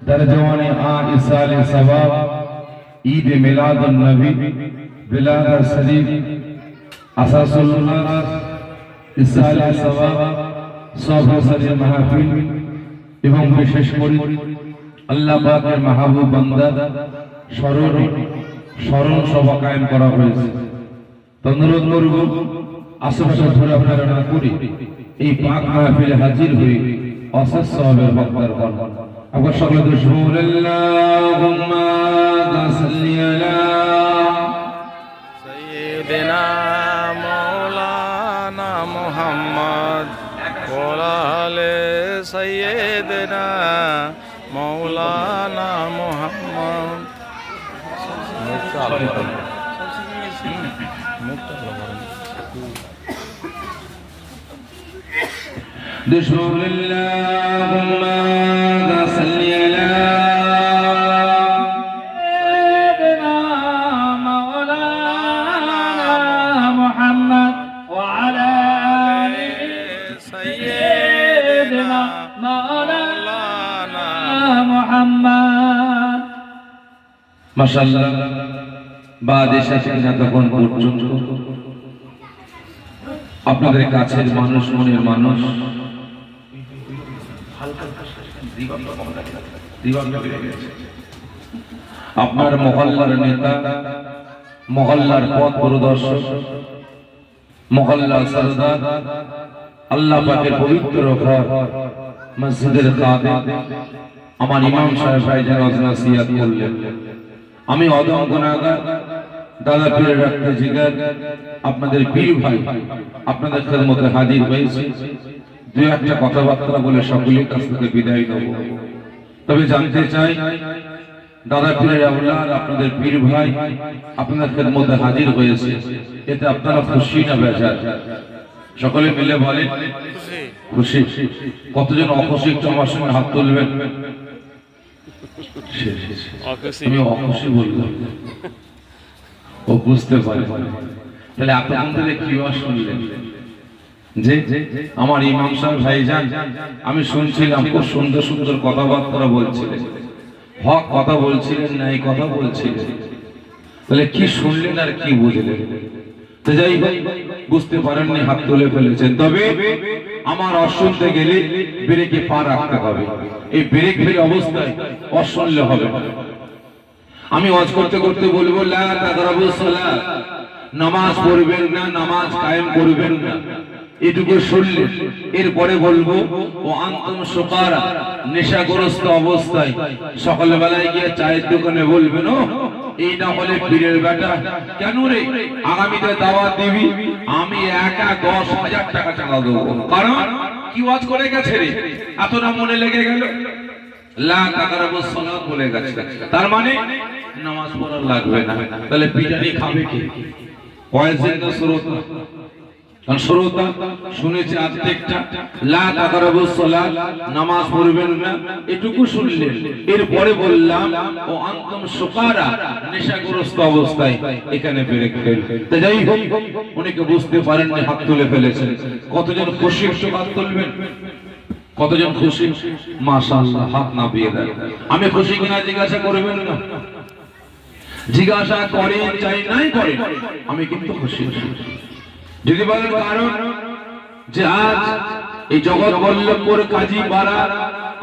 در جوان ایصال ثواب عید میلاد النبی ولادت شریف اساس الناس ایصال ثواب সহসরে মাহফিল এবং বিশেষ করে আল্লাহ পাকের মাহবুব বান্দা স্মরণ সভা কায়েম করা হয়েছে। অনুরোধ করব আশেপাশে ধরে আপনারা না করি এই পাক মাহফিলে হাজির হয়ে অশেষ সওয়াবের হকদার হন। আবার সকলে দুশমুল আল্লাহুম্মা সাল্লি আলা সাইয়্যিদিনা মাওলানা মুহাম্মদ ওয়া আলে সাইয়্যিদিনা মাওলানা মুহাম্মদ। দুশমুল আল্লাহুম্মা সাল্লি আলা সাইয়্যিদিনা মাওলানা মুহাম্মদ ওয়া আলা আলি সাইয়্যিদিনা মাওলানা মুহাম্মদ। মাশাআল্লাহ বাদেশে কিনা তখন পর্যন্ত আপনাদের কাছের মানুষ মনের মানুষ আপনার মহল্লার নেতা, মহল্লার পথ প্রদর্শক, মহল্লার সরদার, আল্লাহ পাকের পবিত্র ঘর মসজিদের কাদের আমার ইমাম সাহেব ভাইজান নসিহত করলেন। আমি অদম গুনাহগার দাদা পীরের রক্তে জিগার আপনাদের পীর ভাই আপনাদের খেদমতে হাজির হয়েছে। দুই একটা কথাবার্তা বলে সকলের কাছ থেকে বিদায় নেব। তবে জানতে চাই দাদা পীরের আওলাদ আপনাদের পীর ভাই আপনাদের খেদমতে হাজির হয়েছে, এতে আপনারা খুশি না বেজার? সকলে মিলে বলেন খুশি। কতজন অখুশি একটু আমার সঙ্গে হাত তুলবেন? আমি অখুশি বললাম, ও বুঝতে পারে। তাহলে আপনাদের থেকে কি শুনলেন যে আমার ইমাম সাহেব ভাইজান আমি শুনছিলাম খুব সুন্দর সুন্দর কথাবার্তা বলছিলেন, হক কথা বলছিলেন, না এই কথা বলছিলেন। তাহলে কি শুনলেন আর কি বুঝলেন? তো যাই হোক, বুঝতে পারেননি, হাত তুলে ফেলেছেন। তবে আমার অশুনতে গেলে ব্রেকে পা রাখতে হবে। এই ব্রেক ফেলে অবস্থায় অশুনলে হবে। আমি ওয়াজ করতে করতে বলবো লা তাকরাবুস সালাত, নামাজ পড়বেন না, নামাজ কায়েম করবেন না, এটুকু শুনলেন। এরপরে বলবো ও আনতুম সুকারা, নেশাগ্রস্ত অবস্থায় সকালবেলায় গিয়ে চায়ের দোকানে বলবেন ও এই না হলে পীরের বেটা কেন রে আগামীতে দাওয়াত দিবি, আমি একা 10,000 টাকা চাঁদা দেবো। কারণ কি ওয়াজ করে গেছে রে, এত না মনে লেগে গেল। লা তাকরাবুস সালাত বলে গেছে, তার মানে নামাজ পড়া লাগবে না। তাহলে পিটানি খাবে কে? ওয়াজের তো শ্রোতা, কারণ শ্রোতা শুনেছে আর্ধেকটা লা তাকরাবুস সালাত, নামাজ পড়বেন না, এটুকু শুনলেন। এরপরে বললাম ও আনতুম সুকারা, নেশাগ্রস্ত অবস্থায়, এখানে ব্রেক ফেল। তো যাই হোক, অনেকে বুঝতে পারেননি, হাত তুলে ফেলেছেন। কতজন খুশি হাত তুলবেন? কতজন খুশি? মাশাআল্লাহ, হাত না দিয়ে দেন। আমি খুশি কিনা জিজ্ঞাসা করবেন না, জিজ্ঞাসা করেন চাই নাই করেন, আমি কিন্তু খুশি। যদি বলেন কারণ যে আজ এই জগৎ বল্লভপুর কাজী পাড়া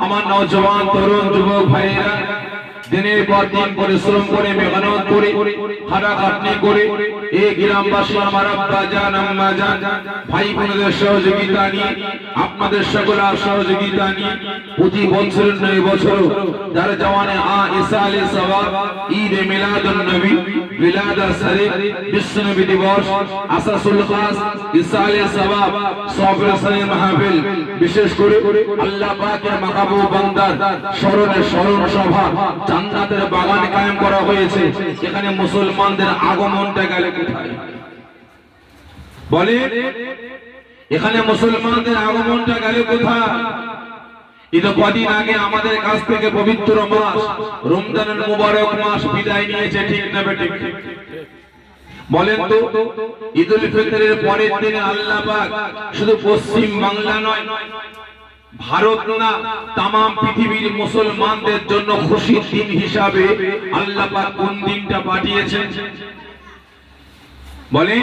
আমার নওজওয়ান তরুণ যুবক ভাইয়েরা দিনের পর দিন পরিশ্রম করে মেহনত করে খাটাখাটনি করে এই গ্রামবাসী আমার আব্বা জান আম্মা জান ভাই বোনদের সহযোগিতা নিয়ে আপনাদের সকলের সহযোগিতা নিয়ে প্রতি বছর নয় বছর যার জওয়ানে ইসালে সওয়াব ঈদ মিলাদুন নবী বিলাদা শরীফ বিশ্ব নবী দিবস আসাসুল খাস ইসালে সওয়াব সওয়াবের সাথে মাহফিল বিশেষ করে আল্লাহ পাকের মাহবুব বান্দার স্মরণে স্মরণ সভা জান্নাতের বাগান কায়েম করা হয়েছে। এখানে মুসলমানদের আগমনটা গেলে কোথায় বলে? এখানে মুসলমানদের আগমনটা গেলে কোথায়? ঈদ কদিন আগে আমাদের কাছ থেকে পবিত্র মাস রমজানের মুবারক মাস বিদায় নিয়েছে, ঠিক না বেঠিক? বলেন তো, ঈদুল ফিতরের পরের দিনে আল্লাহ পাক শুধু পশ্চিম বাংলা নয়, ভারত না তামাম পৃথিবীর মুসলমানদের জন্য খুশির দিন হিসাবে আল্লাহ পাক কোন দিনটা পাঠিয়েছেন বলে?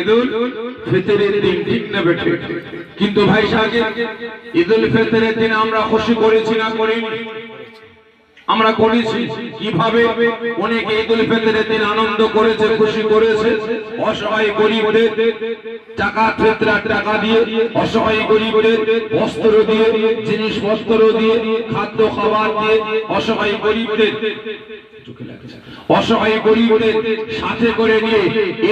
ঈদুল ফিতরের দিন, ঠিক না বেঠিক? কিন্তু ভাই সাহেব, ঈদুল ফিতরের দিন আমরা খুশি করেছি না করিনি? আমরা করেছি। কিভাবে? অনেকে ঈদুল ফিতরের দিন আনন্দ করেছে, খুশি করেছে। অসহায় গরিবদের জাকাত ফিতরার টাকা দিয়ে, অসহায় গরিবদের বস্ত্র দিয়ে, জিনিসপত্র দিয়ে, খাদ্য খাবার দিয়ে অসহায় গরিবদের সাথে করে নিয়ে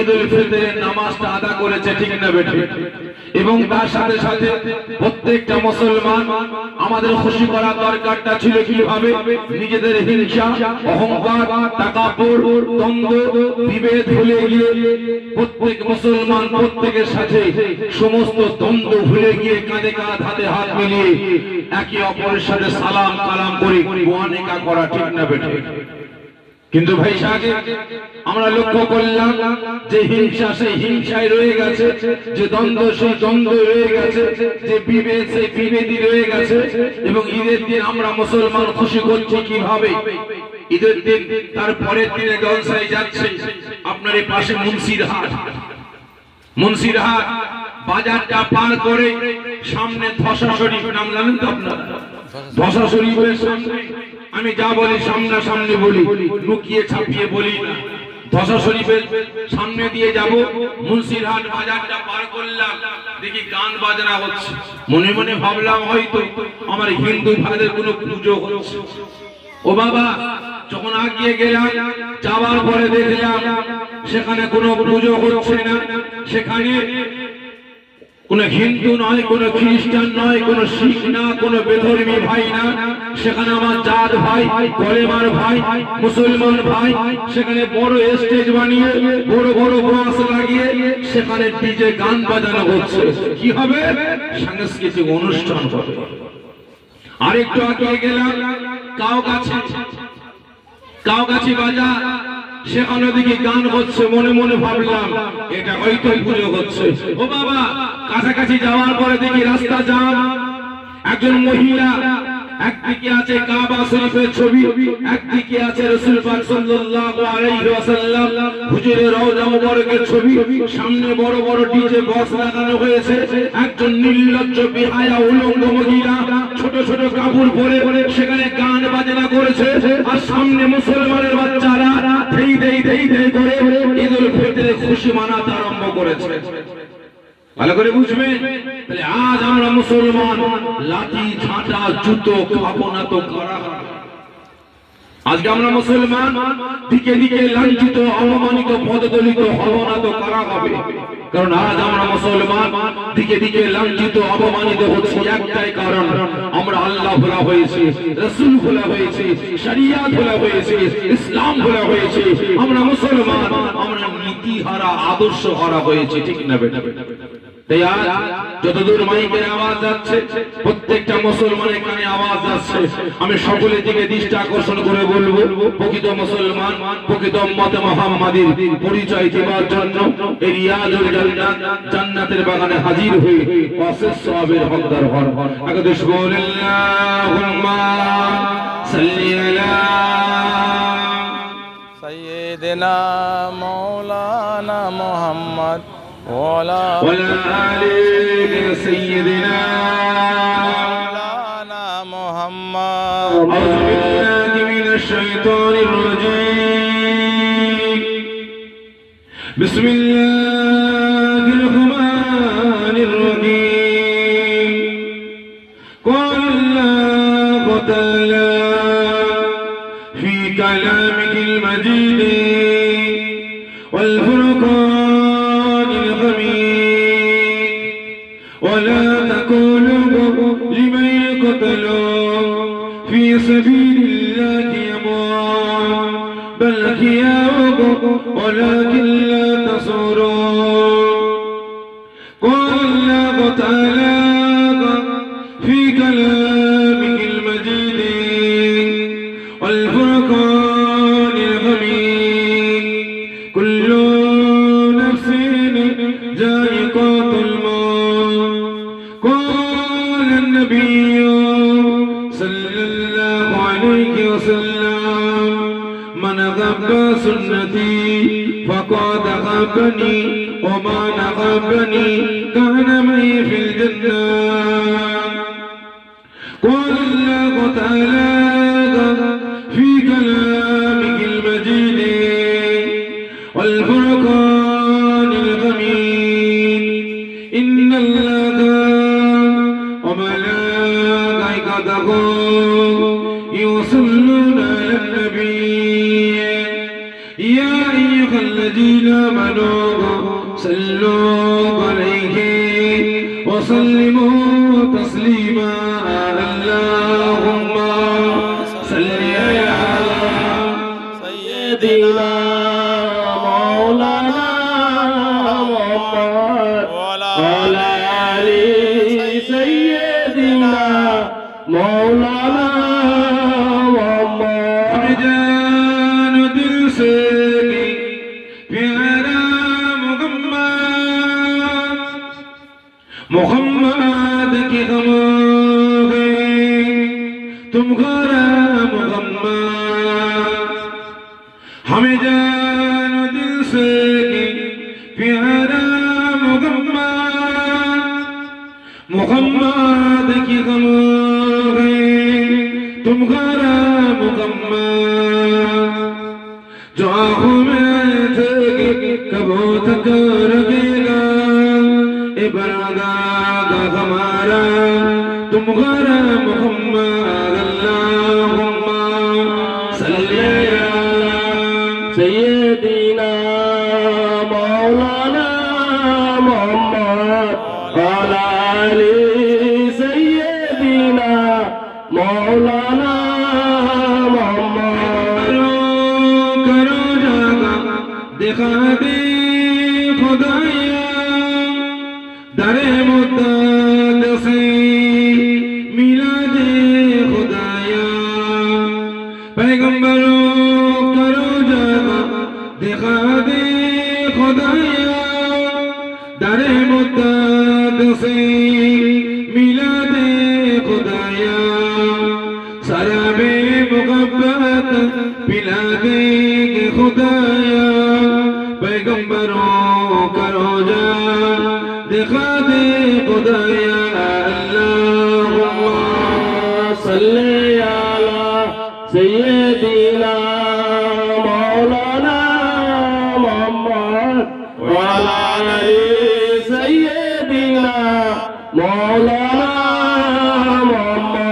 ঈদুল ফিতরের নামাজটা আদা করেছে, ঠিক না বেঠিক? এবং তার সাথে সাথে প্রত্যেকটা মুসলমান আমাদের খুশি করার দরকারটা ছিল কিভাবে? নিজেদের হিংসা, অহংকার, তাকাব্বুর, দ্বন্দ্ব, বিভেদ ভুলে গিয়ে প্রত্যেক মুসলমান প্রত্যেকের সাথে সমস্ত দ্বন্দ্ব ভুলে গিয়ে কাঁধে কাঁধ, হাতে হাত মিলিয়ে একে অপরের সাথে সালাম কালাম করে মুআনিকা করা, ঠিক না বেঠিক? কিন্তু ভাই সাহেব, আমরা লক্ষ্য করলাম যে হিংসা সেই হিংসায় রয়ে গেছে, যে দ্বন্দ্ব সেই দ্বন্দ্ব রয়ে গেছে, যে বিভেদ সেই বিভেদই রয়ে গেছে। এবং ঈদের দিন আমরা মুসলমান খুশি করছি কিভাবে? ঈদের দিন তার পরের দিনে জলসায় যাচ্ছে আপনার এই পাশে মুন্সিরহাট বাজারটা পার করে সামনে ধসা শরীফ, নাম জানেন তো আপনারা? ধসা শরীফের সামনে আমি যা বলি সামনাসামনি বলি, লুকিয়ে ছাপিয়ে বলি না। ধসা শরীফের সামনে দিয়ে যাব, মুন্সিরহাট বাজারটা পার করলাম, দেখি গান বাজনা হচ্ছে। মনে মনে ভাবলাম হয়তো আমার হিন্দু ভাইদের কোনো পুজো হচ্ছে। ও বাবা, যখন আগিয়ে গেলাম, যাওয়ার পরে দেখলাম সেখানে কোনো পুজো হচ্ছে না। সেখানে কোন হিন্দু নয়, কোন খ্রিস্টান নয়, কোন শিখ না, কোন বেধর্মী ভাই না, সেখানে আমার জাত ভাই, কলেমার ভাই, মুসলমান ভাই, সেখানে বড় স্টেজ বানিয়ে বড় বড় বাস লাগিয়ে সেখানে ডিজে গান বাজানো হচ্ছে। কি হবে? সাংস্কৃতিক অনুষ্ঠান হবে। আরেকটু আগে গেলাম কাউগাছি বাজার, সেখানে দিকে গান হচ্ছে। মনে মনে ভাবলাম এটা হয়তো পুজো হচ্ছে। ও বাবা, কাছাকাছি যাওয়ার পরে দেখি রাস্তা জ্যাম। একজন মহিলা, একদিকে আছে কাবা শরীফের ছবি, একদিকে আছে রাসূল পাক সাল্লাল্লাহু আলাইহি ওয়াসাল্লাম হুজুরের রওজা মুবারকের ছবি। সামনে বড় বড় ডিজে বক্স লাগানো হয়েছে। একজন নির্লজ্জ বেহায়া উলঙ্গ মহিলা ছোট ছোট কাপড় পরে সেখানে গান বাজনা করেছে। আর সামনে মুসলমানের বাচ্চারা ধেই ধেই ধেই ধেই করে ঈদুল ফিতরে খুশি মানাতে আরম্ভ করেছে। ভালো করে বুঝবেন। তাহলে আজ আমরা মুসলমান লাঠি ঝাঁটা জুতো খাবো না তো কারা? আজকে আমরা মুসলমান দিকে দিকে লাঞ্ছিত, অপমানিত, পদদলিত হব না তো কারা হবে? কারণ আজ আমরা মুসলমান দিকে দিকে লাঞ্ছিত, অপমানিত হচ্ছি একটাই কারণ, আমরা আল্লাহ ভোলা হয়েছি, রাসূল ভোলা হয়েছি, শরিয়াত ভোলা হয়েছি, ইসলাম ভোলা হয়েছি। আমরা মুসলমান, আমরা নীতি হারা, আদর্শ হারা হয়েছি, ঠিক না বেটা? তাই আজ যতদূর মাইকের আওয়াজ যাচ্ছে, প্রত্যেকটা মুসলমানের কানে আওয়াজ যাচ্ছে, আমি সকলের দিকে দৃষ্টি আকর্ষণ করে বলবো, প্রকৃত মুসলমান, প্রকৃত উম্মতে মুহাম্মাদীর পরিচয় দেওয়ার জন্য এই রিয়াজুল জান্নাত, জান্নাতের বাগানে হাজির হয়ে অশেষ সওয়াবের হকদার হন। আগে আল্লাহুম্মা সাল্লি আলা সাইয়্যিদিনা মাওলানা মুহাম্মদ وعلى آل سيدنا مولانا محمد. أعوذ بالله من الشيطان الرجيم. بسم الله الرحمن الرحيم. قال الله تعالى في كلامه المجيد والفرقان الحميد ولا تقولوا لمن يقتل في سبيل الله أموات بل أحياء ولكن لا تشعرون. قال الله تعالى في كلامه المجيد والفرقان الحميد كل نفس ذائقة الموت. قال النبي الله عليه وسلم من غب سنتي فقد غبني ومن غبني كان معي في الجنة. قال الله تعالى في كلامه المجيد والفرقان الحميد إن الله وملائكته يصلون على النبي يا أيها الذين آمنوا صلوا عليه وسلموا تسليما. اللهم صل على سيدنا مولانا محمد وعلى آل سيدنا مولانا محمد. जान दिल से प्यारा मोहम्मद की गमों तुम गरा मोहम्मद हमें जान दिल से प्यारा मोहम्मद की गमों तुम गरा मोहम्मद जो आँखों में थे कबो तक रखेगा ए बरादा हमारा तुम गरा मोहम्मद. अल्लाहुम्मा सल्ली अला सय्यदीना मौलाना मोहम्मद वअला आलि सय्यदीना मौलाना मोहम्मद. करो जागा दिखा दे खुदाया दरे मुद्दत से मिला दे खुदाया पैगंबरों करो जागा दिखा दे खुदाया दरे मुद्दत से मिला दे खुदाया शराबे मुहब्बत पिला दे खुदाया पैगंबरों करो जा दिखा दे खुदाया. अल्लाहुम्मा सल्ली अला सय्यदीना मौलाना मोहम्मद वअला आलि सय्यदीना मौलाना मोहम्मद.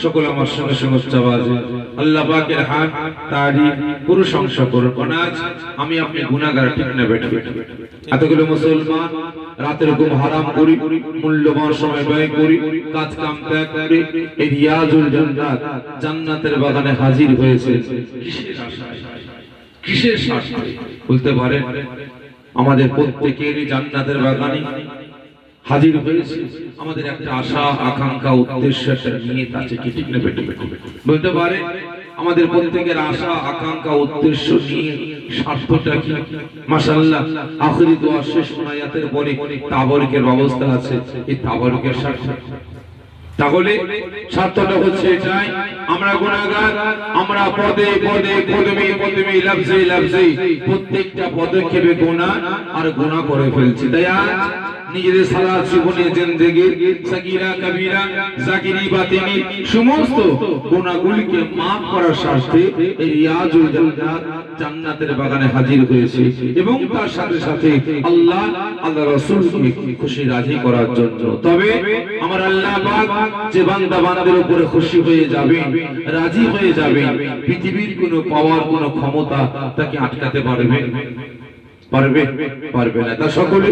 সকল আমার সঙ্গে সঙ্গে উচ্চাবাজে আল্লাহ পাকের হাত তারিফ প্রশংসা করুন. আজ আমি আপনি গুনাহগার ঠিক না বেঠে এতগুলো মুসলমান রাতের ঘুম হারাম করি মূল্যবান সময় ব্যয় করি কাজ কাম ত্যাগ করে এই রিয়াজুল জান্নাত জান্নাতের বাগানে হাজির হয়েছে কিসের আশায় কিসের স্বার্থে বলতে পারেন? আমাদের প্রত্যেকেরই জান্নাতের বাগানে হাজির হয়েছে আমাদের একটা আশা আকাঙ্ক্ষা উদ্দেশ্য একটা নিয়ত আছে কি ঠিক না বেটে বলতে পারে? আমাদের প্রত্যেকের আশা আকাঙ্ক্ষা উদ্দেশ্য নিয়ে স্বার্থটা কি? মাশাআল্লাহ আখিরি দোয়া শেষ আয়াতের পরে তাবারুকের ব্যবস্থা আছে। এই তাবারুকের স্বার্থ তাহলে স্বার্থটা হচ্ছে এটাই আমরা গুনাহগার, আমরা পদে পদে কদমে কদমে লফজে লফজে প্রত্যেকটা পদক্ষেপে গুনাহ আর গুনাহ করে ফেলছি। তাই আজ নিজেদের সারা জীবনের জিন্দেগি সাগীরা কবিরা জাকিরি বাতিনি সমস্ত গুনাহগুলিকে maaf করার স্বার্থে এই রিয়াজুল জান্নাত জান্নাতের বাগানে হাজির হয়েছে এবং তার সাথে সাথে আল্লাহ আল্লাহ রাসূলকে খুশি রাজি করার জন্য। তবে আমার আল্লাহ পাক যে বান্দা বান্দার উপরে খুশি হয়ে যাবে রাজি হয়ে যাবে পৃথিবীর কোনো পাওয়ার কোনো ক্ষমতা তাকে আটকাতে পারবে পারবে পারবে না। তা সকলে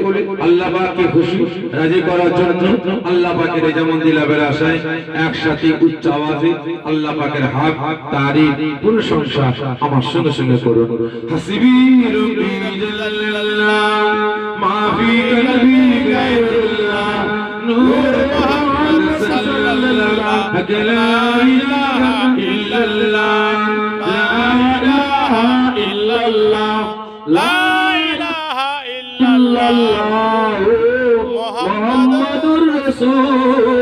আল্লাহ পাককে খুশি রাজি করার জন্য আল্লাহ পাকের রেজামন্দি লাভের আশায় একসাথে উচ্চ আওয়াজে আল্লাহ পাকের হাক তারিফ প্রশংসা আমার সঙ্গে সঙ্গে করুন। হাসিবি রব্বি জাল্লাল্লাহ মা ফি কলবি গায়রুল্লাহ নূর মুহাম্মদ সাল্লাল্লাহু লা ইলাহা ইল্লাল্লাহ লা ইলাহা ইল্লাল্লাহ লা মুহাম্মাদুর রাসূল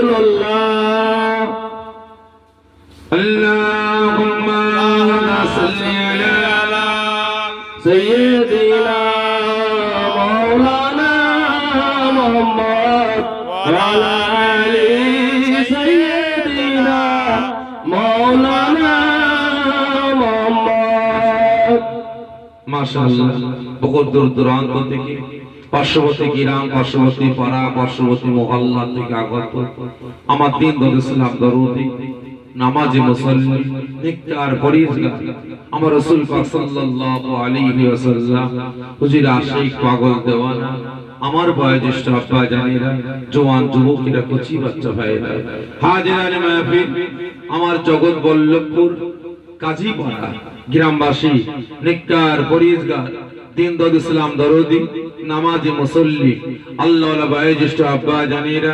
মাশাআল্লাহ বহু দূর দূরান্ত থেকে পার্শ্ববর্তী গ্রাম, পার্শ্ববর্তী পাড়া, পার্শ্ববর্তী মহল্লা থেকে আগত আমার দিন ইসলাম দরদি নামাজি মুসল্লি নেককার পরহেজগার আমার রাসূল পাক সাল্লাল্লাহু আলাইহি ওয়াসাল্লাম হুজুর আশিক পাগল দেওয়ানা আমার বয়োজ্যেষ্ঠ আব্বা জানেরা, জওয়ান যুবকেরা, কচি বাচ্চা ভাইয়েরা, হাজিরানে মাহফিল, আমার জগৎ বল্লভপুর কাজীপাড়া গ্রামবাসী নেককার পরহেজগার দিন ইসলাম দরদি নামাজি মুসল্লি আল্লাহওয়ালা বয়োজ্যেষ্ঠ আব্বা জানেরা,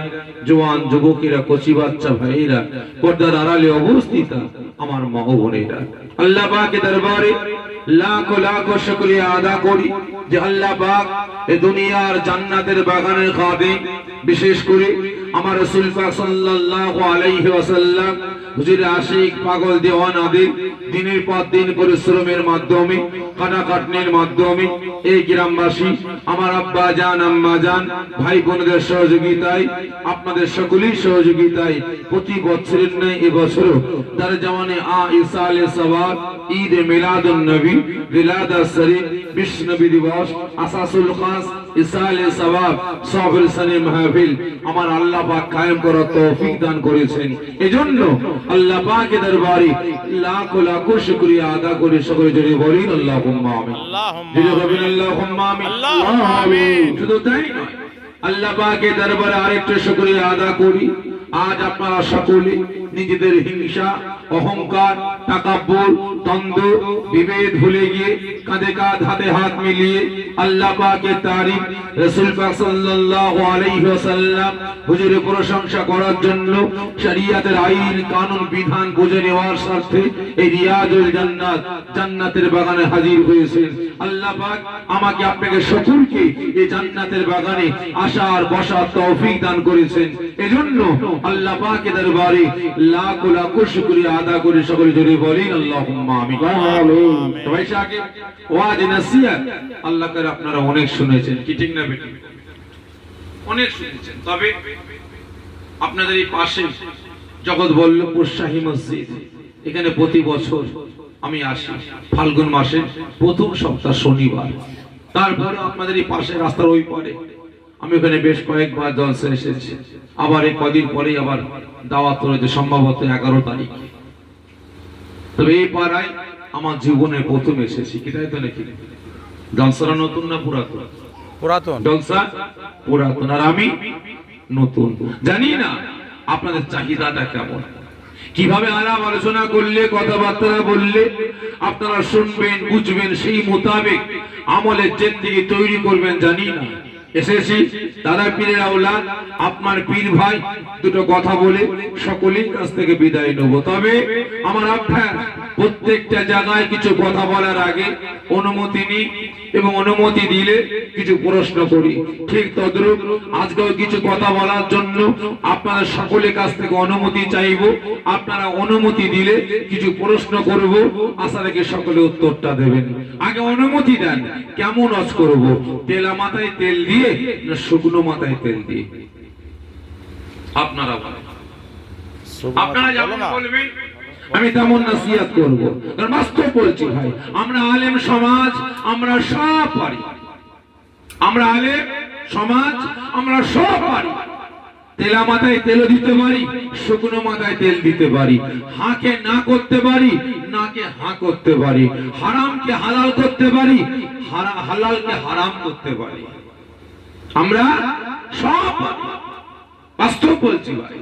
জওয়ান যুবকেরা, কচি বাচ্চা ভাইয়েরা, পর্দার আড়ালে অবস্থিত আমার মা ও বোনেরা, আল্লাহ পাকের দরবারে লাখো লাখো শুকরিয়া আদা করি যে আল্লাহ পাক এই দুনিয়ার জান্নাতের বাগানের খাদিম, বিশেষ করে আমার রাসূল পাক সাল্লাল্লাহু আলাইহি ওয়াসাল্লাম হুজুর আশিক পাগল দেওয়ানাদের দিনের পর দিন পরিশ্রমের মাধ্যমে, কাটাকাটনির মাধ্যমে এই গ্রামবাসী আমার আব্বা জান, আম্মা জান, ভাই বোনদের সহযোগিতায়, আপনাদের সকলের সহযোগিতায় প্রতি বছরের ন্যায় এবছরও তার জামানে ইসালে সওয়াব, ঈদ মিলাদুন নবী, বিলাদাত শরীফ, বিশ্ব নবী দিবস, আসাসুল খাস, ইসালে সওয়াব, সওয়াবুল সানি মাহফিল আমার আল্লাহ পাক কায়েম করার তৌফিক দান করেছেন। এজন্য আল্লাহ পাকের দরবারে লাখো লাখো শুকরিয়া আদা করে সকলে জোরে বলেন আল্লাহুম্মা আমিন। জোরে বলেন আল্লাহুম্মা আমিন। আল্লাহুম্মা আমিন। শুধু তাই নয়, আল্লাহ পাকের দরবারে আরেকটা শুকরিয়া আদা করি, আজ আপনারা সকলে নিজেদের হিংসা, অহংকার, তাকাব্বুর, দ্বন্দ্ব, বিভেদ ভুলে গিয়ে কাঁধে কাঁধ, হাতে হাত মিলিয়ে আল্লাহ পাকের তারিফ, রাসূল পাক সাল্লাল্লাহু আলাইহি ওয়াসাল্লাম হুজুরের প্রশংসা করার জন্য শরীয়তের আইন কানুন বিধান বুঝে নেওয়ার স্বার্থে এই রিয়াজুল জান্নাত, জান্নাতের বাগানে হাজির হয়েছেন। আল্লাহ পাক আমাকে আপনাকে সকলকে এই জান্নাতের বাগানে আসার বসার তৌফিক দান করেছেন। এজন্য আল্লাহ পাকের দরবারে লাখো লাখো শুকরিয়া আদা করে সকলে জোরে বলেন আল্লাহুম্মা আমিন। সবাই সাথে ওয়াজ নসিহত আল্লাহ করে আপনারা অনেক শুনেছেন, কি ঠিক না বেটি? অনেক শুনেছেন। তবে আপনাদের এই পাশে জগৎ বল্লভপুর শাহী মসজিদ, এখানে প্রতি বছর আমি আসি ফাল্গুন মাসের প্রথম সপ্তাহ শনিবার। তারপরে আপনাদের এই পাশে রাস্তার ওই পারে আমি ওখানে বেশ কয়েকবার জলসা এসেছি। আবার এই কদিন পরেই আবার দাওয়াত রয়েছে, সম্ভবত 11 তারিখ। তবে এই পাড়ায় আমার জীবনে প্রথম এসেছি, কি তাই তো নাকি? জলসারা নতুন না পুরাতন? পুরাতন। জলসা পুরাতন, আর আমি নতুন। জানি না আপনাদের চাহিদাটা কেমন, কিভাবে আলাপ আলোচনা করলে, কথাবার্তা বললে আপনারা শুনবেন, বুঝবেন, সেই মোতাবেক আমলের জিন্দেগি তৈরি করবেন জানি না। এসেছি দাদা পীরের আওলাদ, আপনার পীর ভাই, দুটো কথা বলে সকলের কাছ থেকে বিদায় নেব। তবে আমার অভ্যাস প্রত্যেকটা জায়গায় কিছু কথা বলার আগে অনুমতি নিই এবং অনুমতি দিলে কিছু প্রশ্ন করি। ঠিক তদ্রূপ আজকেও কিছু কথা বলার জন্য আপনাদের সকলের কাছ থেকে অনুমতি চাইব। আপনারা অনুমতি দিলে কিছু প্রশ্ন করব, আশা রেখে সকলে উত্তরটা দেবেন। আগে অনুমতি দেন, কেমন ওয়াজ করব? তেলা মাথায় তেল দিয়ে না শুকনো মাথায় তেল দিয়ে? আপনারা বলেন, আপনারা যেমন বলবেন আমি তেমন নসিহত করব। কারণ বাস্তব বলছি ভাই, আমরা আলেম সমাজ, আমরা সব পারি। আমরা আলেম সমাজ, আমরা সব পারি। তেলা মাথায় তেল দিতে পারি, শুকনো মাথায় তেল দিতে পারি, হাঁকে না করতে পারি, নাকে হাঁ করতে পারি, হারামকে হালাল করতে পারি, হালালকে হারাম করতে পারি। আমরা সব বাস্তব বলছি ভাই।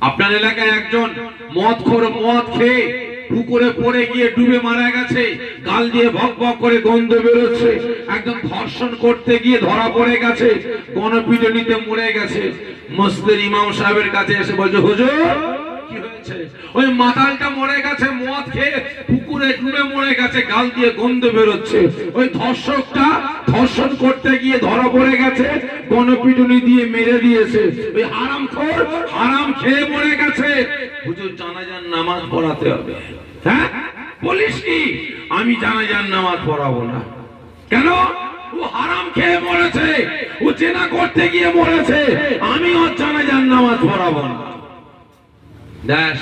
আপনার এলাকায় একজন মদখোর মদ খেয়ে পুকুরে পড়ে গিয়ে ডুবে মারা গেছে, গাল দিয়ে ভক ভক করে গন্ধ বেরোচ্ছে। একজন ধর্ষণ করতে গিয়ে ধরা পড়ে গেছে, গণপিটুনিতে মরে গেছে। মসজিদের ইমাম সাহেবের কাছে এসে বলছে, হুজুর কি হয়েছে? ওই মাতালটা মরে গেছে, মদ খেয়ে পুকুরে ডুবে মরে গেছে, গাল দিয়ে গন্ধ বেরোচ্ছে। ওই ধর্ষকটা ধর্ষণ করতে গিয়ে ধরা পড়ে গেছে, গণপিটুনি দিয়ে মেরে দিয়েছে। ওই হারামখোর হারাম খেয়ে মরে গেছে। হুজুর জানাজার নামাজ পড়াতে হবে। হ্যাঁ বলিস কি? আমি জানাজার নামাজ পড়াবো না। কেন? ও হারাম খেয়ে মরেছে, ও জেনা করতে গিয়ে মরেছে, আমি ওর জানাজার নামাজ পড়াবো না। দেশ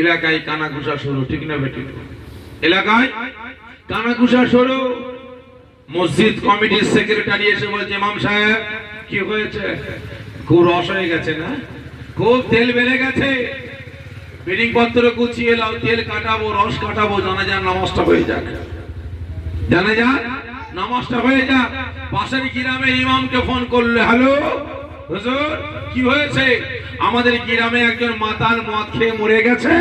এলাকায় কানাঘুষা শুরু, ঠিক না বেটি? এলাকায় কানাঘুষা শুরু। মসজিদ কমিটির সেক্রেটারি এসে বলছে, ইমাম সাহেব কি হয়েছে? খুব রস হয়ে গেছে না, খুব তেল বেড়ে গেছে, বিডিং পত্র গুছিয়ে লাও, তেল কাটাবো, রস কাটাবো, জানাজার নামাজটা হয়ে যাক, জানাজার নামাজটা হয়ে যাক। পাশের গ্রামের ইমামকে ফোন করলে, হ্যালো হুজুর কি হয়েছে? আমাদের গ্রামে একজন মাতাল মদ খেয়ে মরে গেছে,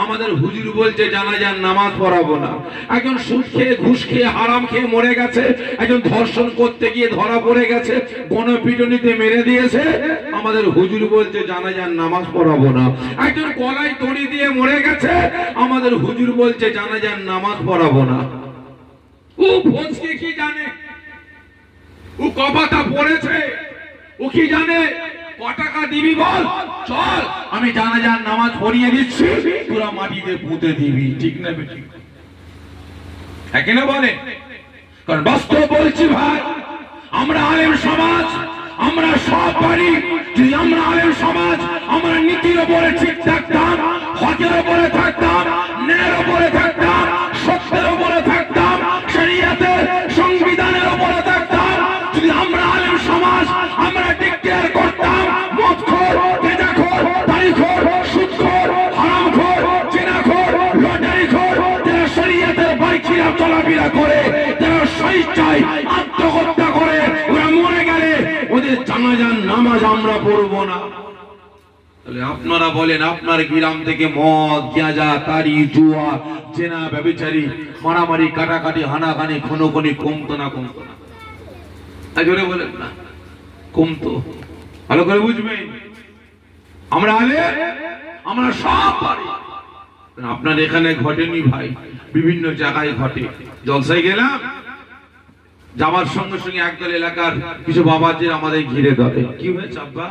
আমাদের হুজুর বলছে জানাজার নামাজ পড়াবো না। একজন সুদ খেয়ে ঘুষ খেয়ে হারাম খেয়ে মরে গেছে, একজন ধর্ষণ করতে গিয়ে ধরা পড়ে গেছে, গণপিটুনিতে মেরে দিয়েছে, আমাদের হুজুর বলছে জানাজার নামাজ পড়াবো না। একজন গলায় দড়ি দিয়ে মরে গেছে, আমাদের হুজুর বলছে জানাজার নামাজ পড়াবো না। ও ফোঁসকে কি জানে? ও কপাতা পড়েছে, ও কি জানে? ক টাকা দিবি বল, চল আমি জানাজার নামাজ পড়িয়ে দিচ্ছি, তোরা মাটিতে পুঁতে দিবি, ঠিক না বেঠিক? একেনা বলে, কারণ বাস্তব বলছি ভাই, আমরা আলেম সমাজ, আমরা সব পারি। যদি আমরা আলেম সমাজ, আমরা নীতির উপরে ঠিক থাকতাম, হকের উপরে থাকতাম, ন্যায়ের উপরে থাকতাম, সত্যের উপরে থাকতাম, শরীয়তের সংবিধানের উপরে থাকতাম, যদি আমরা আলেম সমাজ আমরা ডিক্লেয়ার করতাম মদখোর, গাঁজাখোর, তারিখোর, সুদখোর, হারামখোর, জিনাখোর, লটারিখোর, যারা শরীয়তের বাইখিরা চলাফেরা করে, যারা স্বেচ্ছায় আত্মহত্যা করে, ওরা মরে গেলে ওদের জানাজার নামাজ আমরা পড়বো না। তাহলে আপনারা বলেন, আপনার গ্রাম থেকে মদ, গাঁজা, তারি, জুয়া, জেনা, ব্যভিচারী, মারামারি, কাটাকাটি, হানাহানি, খুনোখুনি কমতো না? কমতো না? জোরে বলেন না, কমতো? ভালো করে বুঝবেন, আমরা আলে, আমরা সব পারি। আপনার এখানে ঘটেনি ভাই, বিভিন্ন জায়গায় ঘটে। জলসায় গেলাম, যাওয়ার সঙ্গে সঙ্গে একদল এলাকার কিছু বাবাজি আমাদের ঘিরে ধরে, কি হয়েছে আব্বা?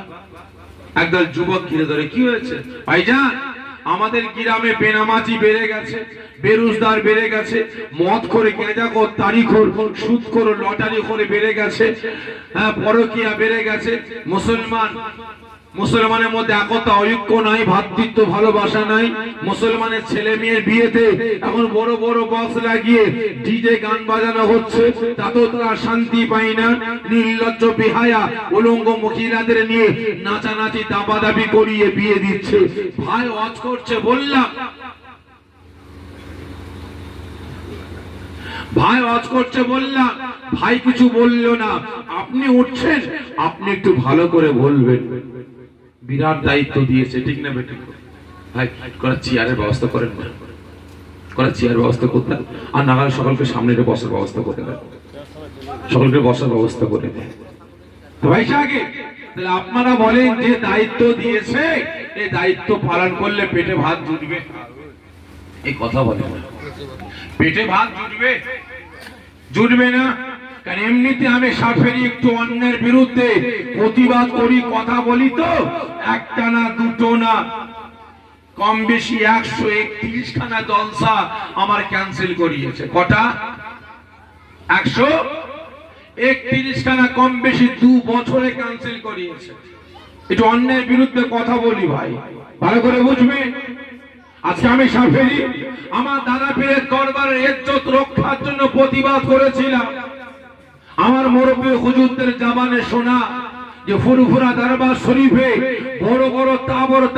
একদল যুবক ঘিরে ধরে, কি হয়েছে ভাইজান? আমাদের গ্রামে বেনামাজি বেড়ে গেছে, বেরোজগার বেড়ে গেছে, মদ করে, গাঁজাখোর, তারিখোর, সুদখোর, লটারি করে বেড়ে গেছে, হ্যাঁ পরকীয়া বেড়ে গেছে। মুসলমানের মধ্যে একতা, ঐক্য নাই, ভ্রাতৃত্ব, ভালোবাসা নাই। মুসলমানের ছেলে মেয়ের বিয়েতে এখন বড় বড় বক্স লাগিয়ে ডিজে গান বাজানো হচ্ছে, তাতেও তারা শান্তি পায় না। নির্লজ্জ বেহায়া উলঙ্গ মহিলাদের নিয়ে নাচানাচি, দাবাদাবি করিয়ে বিয়ে দিচ্ছে। ভাই ওয়াজ করছে, বললাম ভাই ওয়াজ করছে, বললাম ভাই কিছু বললো না। আপনি উঠছেন, আপনি একটু ভালো করে বলবেন, বিরাট দায়িত্ব দিয়েছে, ঠিক না বেঠিক? ভাই করা চেয়ারের ব্যবস্থা করেন না, করা চেয়ার ব্যবস্থা করতে, আর নাগাল সকলকে সামনে বসার ব্যবস্থা করতে দেন, সকলকে বসার ব্যবস্থা করে দেন। ভাই আগে তাহলে আপনারা বলেন, যে দায়িত্ব দিয়েছে এই দায়িত্ব পালন করলে পেটে ভাত জুটবে? এই কথা বলেন না, পেটে ভাত জুটবে? জুটবে না। কারণ এমনিতে আমি সাফেরি একটু অন্যের বিরুদ্ধে প্রতিবাদ করি, কথা বলি, তো একটা না দুটো না, কম বেশি 131 খানা জলসা আমার ক্যান্সেল করিয়েছে। কটা? 131 খানা, কম বেশি 2 বছরে ক্যান্সেল করিয়েছে। একটু অন্যের বিরুদ্ধে কথা বলি ভাই, ভালো করে বুঝবে। আজকে আমি সাফেরি আমার দাদা পীরের দরবারের ইজ্জত রক্ষার জন্য প্রতিবাদ করেছিলাম। আমার মুরব্বী হুজুরদের জবানে শোনা যে ফুরফুরা দরবার শরীফে বড় বড়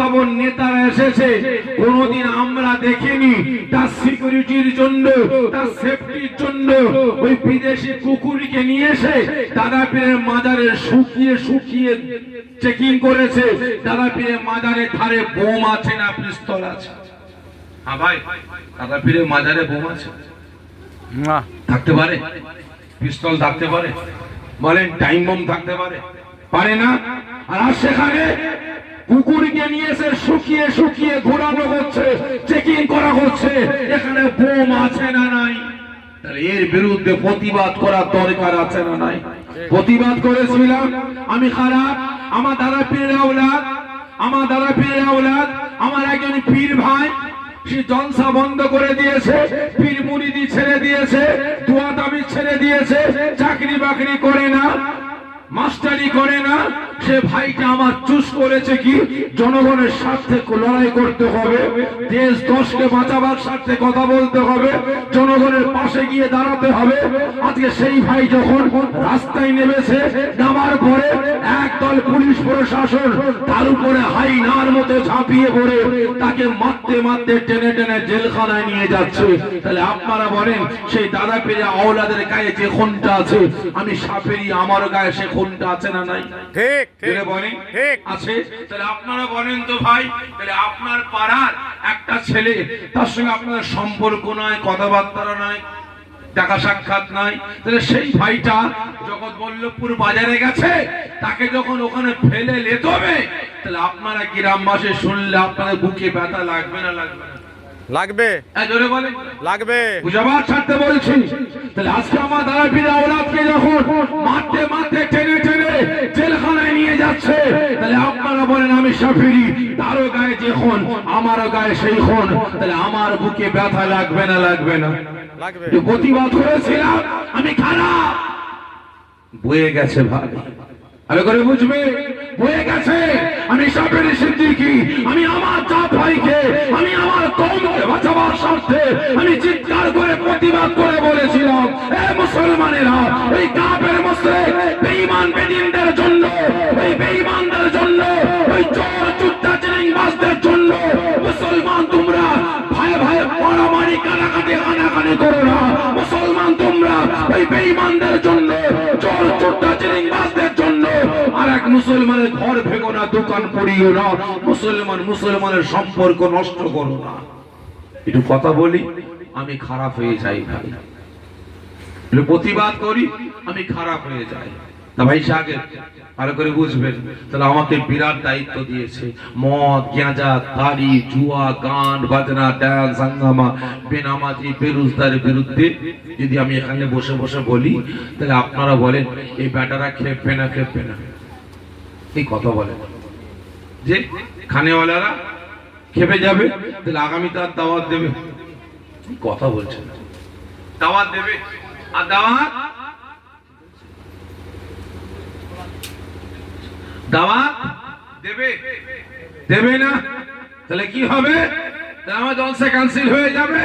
তাবর নেতারা এসেছে, কোনদিন আমরা দেখিনি। তার সিকিউরিটির জন্য, তার সেফটির জন্য ওই বিদেশি কুকুরকে নিয়ে এসে দাদা পীরের মাজারে শুকিয়ে চেকিং করেছে। দাদা পীরের মাজারে ধারে বোম আছে না পিস্তল আছে? হ্যাঁ ভাই, দাদা পীরের মাজারে বোম আছে? না, থাকতে পারে। পিস্তল থাকতে পারে, বলেন টাইম বম থাকতে পারে? পারে না। আর সেখানে কুকুরকে নিয়ে এসে শুকিয়ে ঘোরানো হচ্ছে, চেকিং করা হচ্ছে, এখানে বোম আছে না নাই? তাহলে এর বিরুদ্ধে প্রতিবাদ করার দরকার আছে না নাই? প্রতিবাদ করেছিলাম আমি। খারাপ আমার দাদা পীরের আওলাদ, আমার একজন পীর ভাই, সে জলসা বন্ধ করে দিয়েছে, পীর মুরিদি ছেড়ে দিয়েছে, দোয়া দাবি ছেড়ে দিয়েছে, চাকরি বাকরি করে না, মাস্টারি করে না, সে ভাইটা আমার চুজ করেছে কি জনগণের স্বার্থে লড়াই করতে হবে, দেশ দশকে বাঁচাবার স্বার্থে কথা বলতে হবে, জনগণের পাশে গিয়ে দাঁড়াতে হবে। আজকে সেই ভাই যখন রাস্তায় নেমেছে, নামার পরে একদল পুলিশ প্রশাসন তার উপরে হাইনার মতো ঝাঁপিয়ে পড়ে তাকে মারতে মারতে টেনে টেনে জেলখানায় নিয়ে যাচ্ছে। তাহলে আপনারা বলেন সেই দাদা পেরে আওলাদের গায়ে যে খুনটা আছে, আমি সাপেরই আমার গায়ে সে খুনটা আছে না নাই? ঠিক ঠিক বলেন ঠিক আছে। তাহলে আপনারা বলেন তো ভাই, তাহলে আপনার পাড়ার একটা ছেলে, তার সঙ্গে আপনার সম্পর্ক নয়, কথাবার্তা নয়, দেখা সাক্ষাৎ নাই, তাহলে সেই ভাইটা জগৎবল্লভপুর বাজারে গেছে, তাকে যখন ওখানে ফেলে লেতবে, তাহলে আপনারা গ্রামবাসী শুনলে আপনাদের বুকে ব্যথা লাগবে না লাগবে না? লাগবে, জোরে বলেন লাগবে। বুঝাবার ছাড়তে বলছি। তাহলে আজকে আমার দাদা পীর আওলাদকে যখন মারতে মারতে টেনে টেনে জেলখানায় নিয়ে যাচ্ছে, তাহলে আপনারা বলেন আমি শাফিঈ, তারও গায়ে যে খুন আমারও গায়ে সেই খুন, তাহলে আমার বুকে ব্যথা লাগবে না লাগবে না? লাগবে। প্রতিবাদ করেছিলাম আমি খারাপ, বয়ে গেছে ভাই, ভালো করে বুঝবে, বয়ে গেছে। আমি শাফিঈ সিদ্দিকী, আমি আমার চাপ ভাইকে, আমি আমার কওমকে বাঁচাবার স্বার্থে আমি চিৎকার করে প্রতিবাদ করে বলেছিলাম, এ মুসলমানেরা, ওই কাফের মুশরিক বেঈমান বেদিনদের জন্য, ওই বেঈমানদের জন্য, ওই চোর চুট্টা চিরিংবাজদের জন্য মুসলমান তোমরা ভাই ভাই মারামারি কাটাকাটি হানাহানি করো না। মুসলমান তোমরা ওই বেঈমানদের জন্য, চোর চুট্টা চিরিংবাজদের জন্য আর এক মুসলমানের ঘর ভেঙো না, দোকান পড়িও না, মুসলমানের সম্পর্ক নষ্ট করো না। একটু কথা বলি, আমি খারাপ হয়ে যাই ভাই, প্রতিবাদ করি আমি খারাপ হয়ে যাই। তা ভাই সাহেব ভালো করে বুঝবেন, তাহলে আমাকে বিরাট দায়িত্ব দিয়েছে। মদ, গাঁজা, তাড়ি, জুয়া, গান বাজনা, ডান্স, হাঙ্গামা, বেনামাজি, বেরোজগারের বিরুদ্ধে যদি আমি এখানে বসে বসে বলি, তাহলে আপনারা বলেন এই ব্যাটারা খেপবে না খেপবে না? এই কথা বলেন যে খানেওয়ালারা খেপে যাবে, তাহলে আগামী তার দাওয়াত দেবে, কথা বলছেন, দাওয়াত দেবে, আর দাওয়াত দাওয়াত দেবে দেবে না? তাহলে কি হবে? আমার জলসা ক্যান্সেল হয়ে যাবে।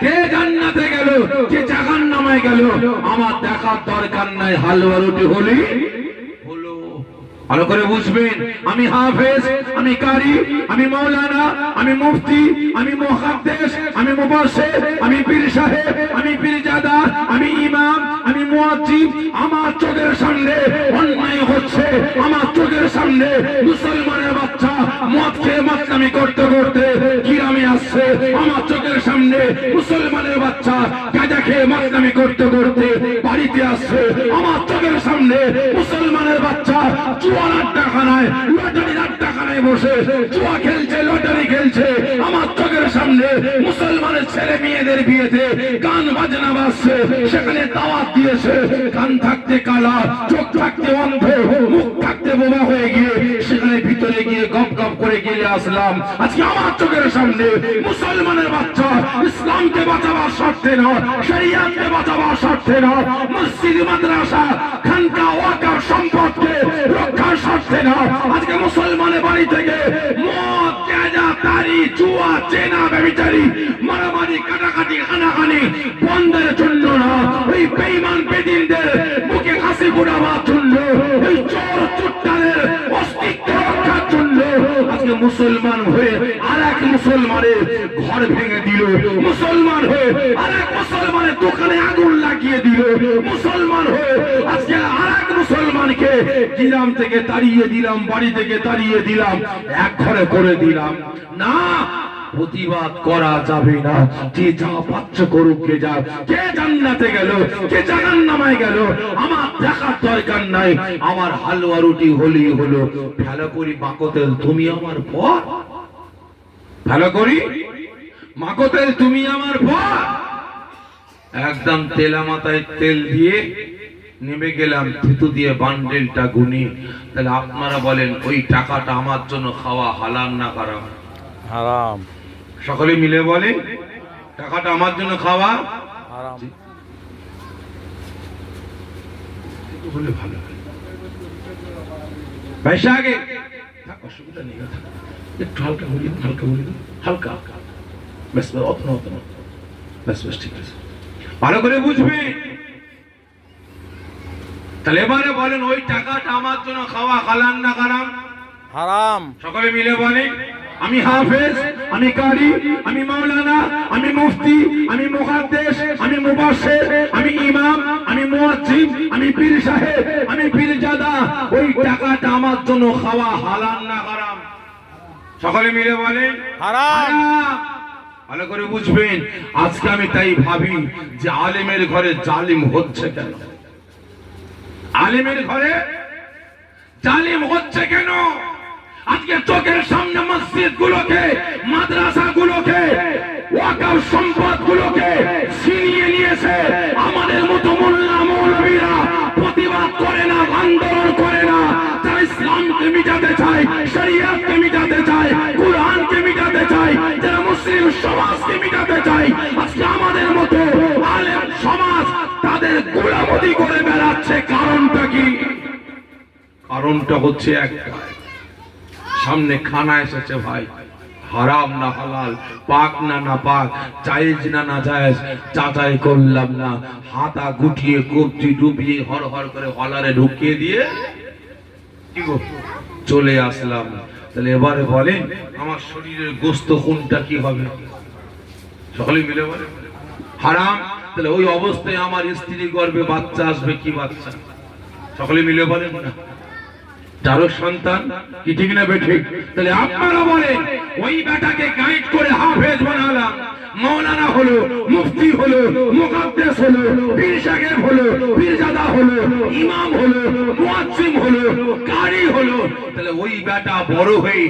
কে জান্নাতে গেল, কে জাহান্নামে গেল, আমার দেখার দরকার নাই। হালুয়া রুটি হলি হলো। ভালো করে বুঝবেন, আমি হাফেজ, আমি কারি, আমি মাওলানা, আমি মুফতি, আমি মুহাদ্দিস, আমি মুফাসসির, আমি পীর সাহেব, আমি পীরজাদা, আমি ইমাম, আমি মুয়াজ্জিন। আমার চোখের সামনে অন্যায় হচ্ছে, আমার চোখের সামনে মুসলমানের বাচ্চা মদ খেয়ে মাতলামি করতে করতে গ্রামে আসছে, আমার চোখের সামনে মুসলমানের বাচ্চা গাঁজা খেয়ে মাতলামি করতে করতে বাড়িতে আসছে, আমার চোখের সামনে মুসলমানের বাচ্চা জুয়ার আড্ডাখানায়, লটারির আড্ডাখানায় বসে জুয়া খেলছে, লটারি খেলছে, আমার চোখের সামনে মুসলমানের ছেলে মেয়েদের বিয়েতে গান বাজনা বাজছে, সেখানে দাওয়াত দিয়েছে। কান থাকতে কালা, চোখ থাকতে অন্ধ, মুখ থাকতে বোবা হয়ে গিয়ে সেখানে ভিতরে গিয়ে গপ গপ করে গিয়ে আসলাম। আজকে আমার চোখের সামনে মুসলমানের বাচ্চা ইসলামকে বাঁচাবার স্বার্থে না, শরিয়াতকে বাঁচাবার স্বার্থে না, মসজিদ মাদ্রাসা খানকা ওয়াকফ সম্পদকে রক্ষার স্বার্থে না, আজকে মুসলমানের বাড়ি থেকে মদ, গাঁজা, তাড়ি, জুয়া, চেনা, ব্যভিচারী, মারামারি, কাটাকাটি, হানাহানি বন্ধের জন্য না, ওই বেঈমান বেদিনদের বুকে হাসি ফোটাবার জন্য, এই চোর চুট্টাদের অস্তিত্ব রক্ষার জন্য আজকে মুসলমান হয়ে আর এক মুসলমানের ঘর ভেঙে দিল, মুসলমান হয়ে আর এক মুসলমানের দোকানে আগুন লাগিয়ে দিল, মুসলমান হয়ে আজকে আর এক মুসলমানকে গ্রাম থেকে তাড়িয়ে দিলাম, বাড়ি থেকে তাড়িয়ে দিলাম, এক ঘরে করে দিলাম না। প্রতিবাদ করা যাবে না, যে যা পাচ্ছে করুক, কে যা, কে জান্নাতে গেল, কে জাহান্নামে গেল, আমার দেখার দরকার নাই। আমার হালুয়া রুটি হলি হলো, ভালো করি মাকতেল তুমি আমার পর, ভালো করি মাকতেল তুমি আমার পর। একদম তেলা মাথায় তেল দিয়ে নেমে গেলাম, থুতু দিয়ে বান্ডেলটা গুনি। তাহলে আপনারা বলেন ওই টাকাটা আমার জন্য খাওয়া হালাল না হারাম? হারাম। সকলে মিলে বলে টাকাটা আমার জন্য খাওয়া হারাম। বলে ভালো হয়। বৈশাখে অসুবিধা নেই, একটু হালকা বলি, হালকা বলি, হালকা ব্যাস, অত না, অত না, ব্যাস ব্যাস, ঠিক আছে, ভালো করে বুঝবে। তাহলে এবারে বলেন, ওই টাকাটা আমার জন্য খাওয়া হালাল না হারাম? হারাম। সকলে মিলে বলেন, আমি হাফেজ, আমি কারি, আমি মাওলানা, আমি মুফতি, আমি মুহাদ্দিস, আমি মুবাশশির, আমি ইমাম, আমি মুয়াজ্জিম, আমি পীর সাহেব, আমি পীরজাদা, ওই টাকাটা আমার জন্য খাওয়া হালাল না হারাম? সকলে মিলে বলেন হারাম। ভালো করে বুঝবেন। আজকে আমি তাই ভাবি যে আলেমের ঘরে জালিম হচ্ছে কেন? আলেমের ঘরে জালিম হচ্ছে কেন? আজকে চোখের সামনে মসজিদ গুলোকে, মাদ্রাসা গুলোকে, ওয়াকফ সম্পদ গুলোকে ছিনিয়ে নিয়েছে। আমাদের মতো মোল্লা মৌলবীরা প্রতিবাদ করে না, আন্দোলন করে না। যারা ইসলামকে মিটাতে চায়, শরিয়াতকে মিটাতে চায়, কুরআনকে মিটাতে চায়, যারা মুসলিম সমাজকে মিটাতে চায়, আজকে আমাদের মতো আলেম সমাজ তাদের গোলামতি করে বেড়াচ্ছে। কারণটা কি? কারণটা হচ্ছে একটা, সামনে খানা এসেছে ভাই, হারাম না হালাল, পাক না না পাক, জায়েজ না না জায়েজ, যাচাই করলাম না, হাতা গুটিয়ে কবজি ডুবিয়ে হর হর করে হলারে ঢুকিয়ে দিয়ে কি গো চলে আসলাম। তাহলে এবারে বলেন, আমার শরীরের গোস্ত কোনটা কি হবে? সকলে মিলে বলে হারাম। তাহলে ওই অবস্থায় আমার স্ত্রী গর্ভে বাচ্চা আসবে, কি বাচ্চা? সকলে মিলে বলেন না, যারও সন্তান, কি ঠিক না বেঠিক? তাহলে আপনারা বলেন, ওই বেটাকে গাইড করে হাফেজ বানালাম, মাওলানা হলো, মুফতি হলো, মুহাদ্দিস হলো, পীর সাহেব হলো, পীরজাদা হলো, ইমাম হলো, মুয়াজ্জিম হলো, কারি হলো, তাহলে ওই বেটা বড় হয়ে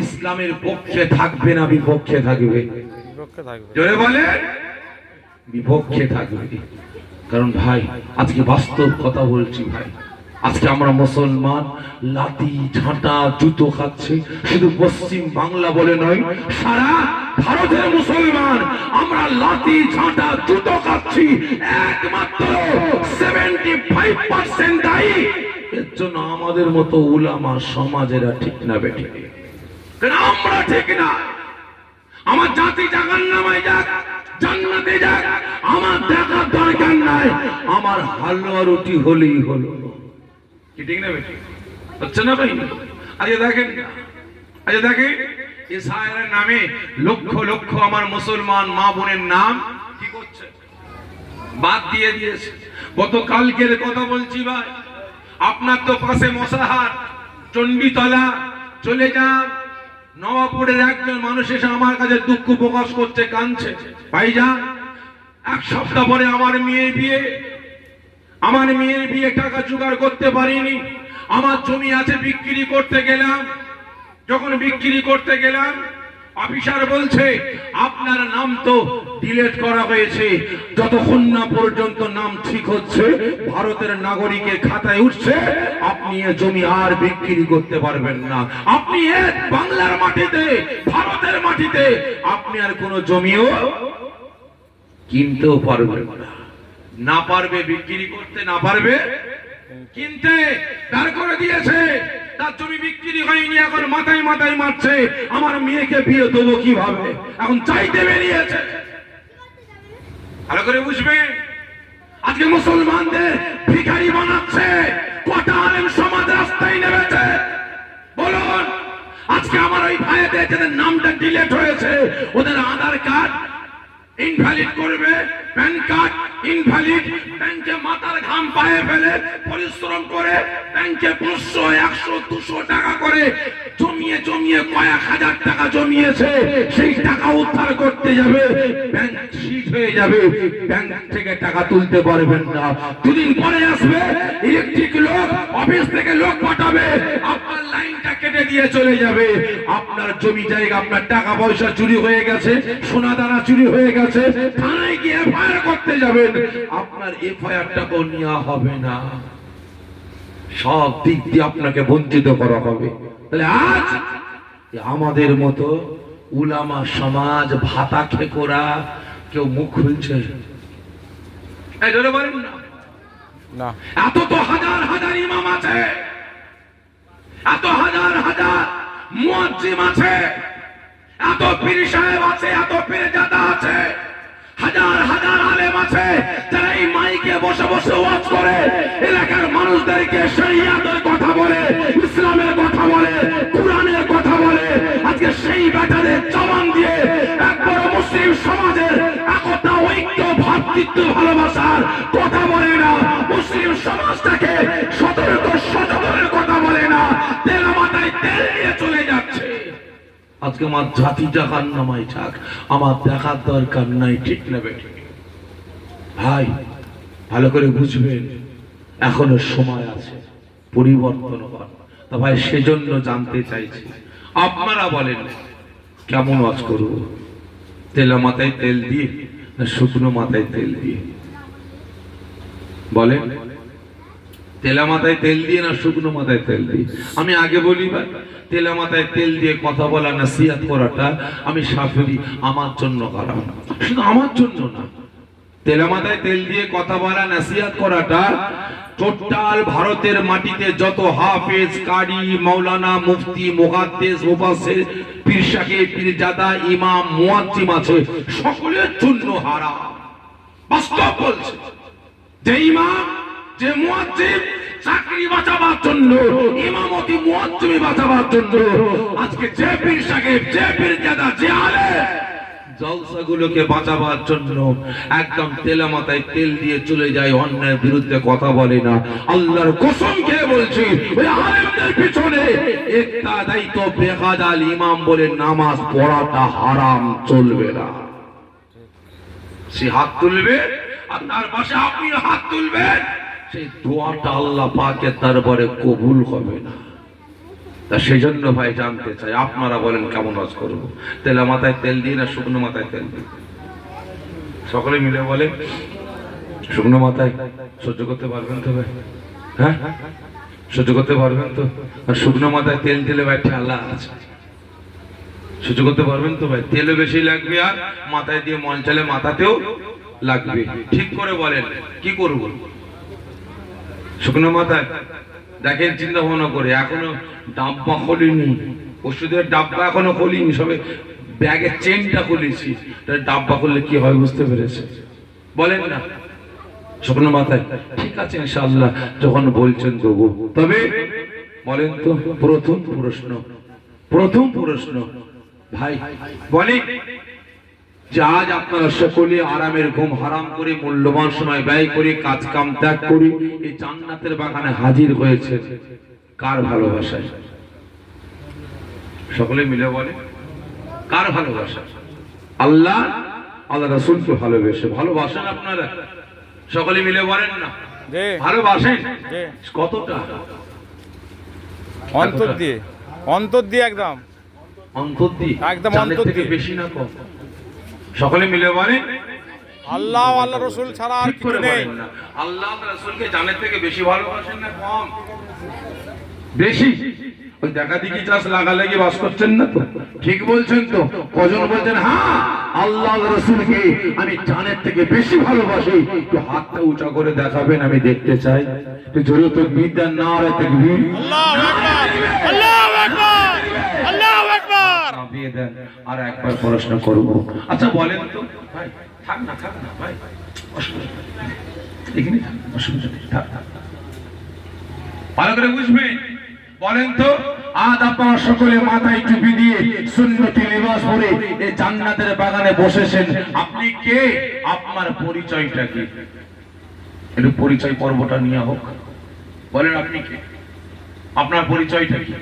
ইসলামের পক্ষে থাকবে না বিপক্ষে থাকবে? বিপক্ষে থাকবে। জোরে বলেন, বিপক্ষে থাকবে। কারণ ভাই, আজকে বাস্তব কথা বলছি ভাই, আজকে আমরা মুসলমান লাঠি ঝাঁটা জুতো খাচ্ছি। শুধু পশ্চিম বাংলা বলে নয়, সারা ভারতের মুসলমান আমরা লাঠি ঝাঁটা জুতো খাচ্ছি। একমাত্র 75% দায়ী এর জন্য আমাদের মতো উলামা সমাজেরা ঠিক না বেঠি? কেন আমরা ঠিক না? আমার জাতি জাহান্নামে যাক, জান্নাতে যাক, আমার দেখার দরকার নাই। আমার হালুয়া রুটি হলেই হলো, কি ঠিক না বেটি? হচ্ছে না ভাই? আজকে দেখেন, আজকে দেখেন ইসরায়েলের নামে লক্ষ লক্ষ আমার মুসলমান মা বোনের নাম কি করছে? বাদ দিয়ে দিয়েছে। গতকালকের কথা বলছি ভাই, আপনার তো পাশে মশাহাট, চণ্ডীতলা, চলে যান, নবাবপুরের একজন মানুষ এসে আমার কাছে দুঃখ প্রকাশ করছে, কাঁদছে, ভাইজান 1 সপ্তাহ পরে আমার মেয়ের বিয়ে, আমার মেয়ের বিয়ে টাকা জোগাড় করতে পারিনি, আমার জমি আছে বিক্রি করতে গেলাম, যখন বিক্রি করতে গেলাম অফিসার বলছে আপনার নাম তো ডিলিট করা হয়েছে, যতক্ষণ না পর্যন্ত নাম ঠিক হচ্ছে, ভারতের নাগরিকের খাতায় উঠছে, আপনি এই জমি আর বিক্রি করতে পারবেন না। আপনি এই বাংলার মাটিতে, ভারতের মাটিতে আপনি আর কোনো জমিও কিনতেও পারবেন না। না পারবে বিক্রি করতে, না পারবে কিনতে, দাঁড় করে দিয়েছে। তার জমি বিক্রি হয়নি, এখন মাথায় মাথায় মারছে আমার মেয়েকে বিয়ে দেবো কিভাবে, এখন চাইতে বেরিয়েছে। ভালো করে বুঝবেন, আজকে মুসলমানদের ভিখারি বানাচ্ছে। কটা আলেম সমাজ রাস্তায় নেমেছে বলুন? আজকে আমার ওই ভাইদের যাদের নামটা ডিলিট হয়েছে, ওদের আধার কার্ড ইনভ্যালিড করবে, প্যান কার্ড ইনভ্যালিড, ব্যাংকে মাথার ঘাম পায়ে ফেলে পরিশ্রম করে ব্যাংকে 500, 100, 200 টাকা করে জমিয়ে জমিয়ে কয়েক হাজার টাকা জমিয়েছে, সেই টাকা উদ্ধার করতে যাবে, ব্যাংক সিজ হয়ে যাবে, ব্যাংক থেকে টাকা তুলতে পারবেন না। দুদিন পরে আসবে ইলেকট্রিক লোক, অফিস থেকে লোক পাঠাবে, আপনার লাইনটা কেটে দিয়ে চলে যাবে। আপনার জমি জায়গা, আপনার টাকা পয়সা চুরি হয়ে গেছে, সোনা দানা চুরি হয়ে গেছে, থানায় গিয়ে এফআইআর করতে যাবেন, আপনার এফআইআরটাও নেওয়া হবে না, সব দিক দিয়ে আপনাকে বঞ্চিত করা হবে। তাহলে আজ আমাদের মতো উলামা সমাজ ভাতা খেকোরা কেউ মুখ খুলছে? না। এত তো হাজার হাজার ইমাম আছে, এত হাজার হাজার মুয়াজ্জিম আছে, এত পীর সাহেব আছে, এত পীরজাদা আছে, হাজার হাজার আলেম আছে, যারা এই মাইকে বসে বসে ওয়াজ করে, এলাকার মানুষদেরকে শরিয়াতের কথা বলে, ইসলামের কথা বলে, কোরআনের কথা বলে। আজকে সেই ব্যাটাদের জবান দিয়ে একবার মুসলিম সমাজের একতা, ঐক্য, ভ্রাতৃত্ব, ভালোবাসার কথা বলে না, মুসলিম সমাজটাকে সতর্ক সচেতনের কথা বলে না, তেল মাথায় তেল দিয়ে চলে যাচ্ছে। আজকে আমার জাতিটা কান্নামাই থাক, আমার দেখার দরকার নাই, ঠিক না বেঠিক? ভাই ভালো করে বুঝবেন, এখনো সময় আছে, পরিবর্তন হন। তা ভাই সেজন্য জানতে চাইছি, আপনারা বলেন কেমন ওয়াজ করব? তেলা মাথায় তেল দিয়ে না শুকনো মাথায় তেল দিয়ে? বলেন, তেলা মাথায় তেল দিয়ে না শুকনো মাথায় তেল দিয়ে? আমি আগে বলি ভাই, তেলা মাথায় তেল দিয়ে কথা বলা, নসিহত করাটা আমি শাফিঈ, আমার জন্য হারাম। শুধু আমার জন্য না, তেলা মাথায় তেল দিয়ে কথা বলা, নসিহত করাটা টোটাল ভারতের মাটিতে যত হাফেজ, কারি, মাওলানা, মুফতি, মুহাদ্দিস, মুফাসসির, পীর সাহেব, পীরজাদা, ইমাম, মুয়াজ্জিম আছে, সকলের জন্য হারাম। বাস্তব বলছে, যে ইমাম, যে মুয়াজ্জিম চাকরি বাঁচাবার জন্য, ইমামতি মুয়াজ্জিমি বাঁচাবার জন্য, আজকে যে পীর সাহেব, যে পীরজাদা, যে আলেম জলসাগুলোকে বাঁচাবার জন্য একদম তেলা মাথায় তেল দিয়ে চলে যায়, অন্যায়ের বিরুদ্ধে কথা বলে না, আল্লাহর কসম খেয়ে বলছি, ওই আলেমদের পিছনে একটা দায়িত্ব বেকাদাল ইমাম বলে নামাজ পড়াটা হারাম, চলবে না। সে হাত তুলবে আর তার পাশে আপনি হাত তুলবেন, সেই দোয়াটা আল্লাহ পাকের দরবারে কবুল হবে না। তা সেই জন্য ভাই জানতে চাই, আপনারা বলেন কেমন ওয়াজ করব? তেলা মাথায় তেল দিয়ে না শুকনো মাথায় তেল দিয়ে? সকলে মিলে বলে, শুকনো মাথায় সহ্য করতে পারবেন তো ভাই? হ্যাঁ, সহ্য করতে পারবেন তো? আর শুকনো মাথায় তেল দিলে ভাই আল্লাহ আছে, সহ্য করতে পারবেন তো ভাই? তেলও বেশি লাগবে, আর মাথায় দিয়ে মন চালে মাথাতেও লাগবে। ঠিক করে বলেন, কি করব? শুকনো মাথায় দেখেন, চিন্তা ভাবনা করে, এখনো ডাব্বা খুলিনি, ওষুধের ডাব্বা এখনো খুলিনি, সবে ব্যাগের চেনটা খুলেছি, ডাব্বা খুললে কি হয় বুঝতে পেরেছে? বলেন না, শুকনো মাথায়? ঠিক আছে ইনশাআল্লাহ, যখন বলছেন দেবো। তবে বলেন তো, প্রথম প্রশ্ন ভাই বলে যে আজ আপনারা সকলে আরামের ঘুম হারাম করে, মূল্যবান সময় ব্যয় করে, কাজ কাম ত্যাগ করে এই জান্নাতের বাগানে হাজির হয়েছে, কার ভালোবাসায়? সকলে মিলে বলে, কার ভালোবাসা? আল্লাহ, আল্লাহ রাসূলকে ভালোবেসে। ভালোবাসেন আপনারা? সকলে মিলে বলেন না, ভালোবাসেন? কতটা? অন্তর দিয়ে, অন্তর দিয়ে, একদম অন্তর দিয়ে, একদম অন্তর থেকে বেশি না কম? সকলে মিলে বলেন, আল্লাহ, আল্লাহ রাসূল ছাড়া আর কিছু নেই। আল্লাহ রাসূলকে জানের থেকে বেশি ভালোবাসেন না কম? বেশি। ওই দেখা দেখি চাষ লাগালাগি বাস করছেন না তো? ঠিক বলছেন তো? কজন বলছেন হ্যাঁ আল্লাহ রাসূলকে আমি জানের থেকে বেশি ভালোবাসি? একটু হাতটা উঁচা করে দেখাবেন, আমি দেখতে চাই। একটু জোরে তাকবীর দেন, নারে তাকবীর, আল্লাহু আকবার, আল্লাহু আকবার, আল্লাহু আকবার। দিয়ে দেন। আর একবার প্রশ্ন করব, আচ্ছা বলেন তো ভাই, থাক না ভাই, অসুবিধা এখানে থাক, অসুবিধা নেই, থাক। ভালো করে বুঝবেন, বলেন তো, আজ আপনারা সকলে মাথায় টুপি দিয়ে সুন্নতি লিবাস পরে এই জান্নাতের বাগানে বসেছেন, আপনি কে? আপনার পরিচয়টা কি? একটু পরিচয় পর্বটা নিয়ে হোক। বলেন আপনি কে? আপনার পরিচয়টা কি?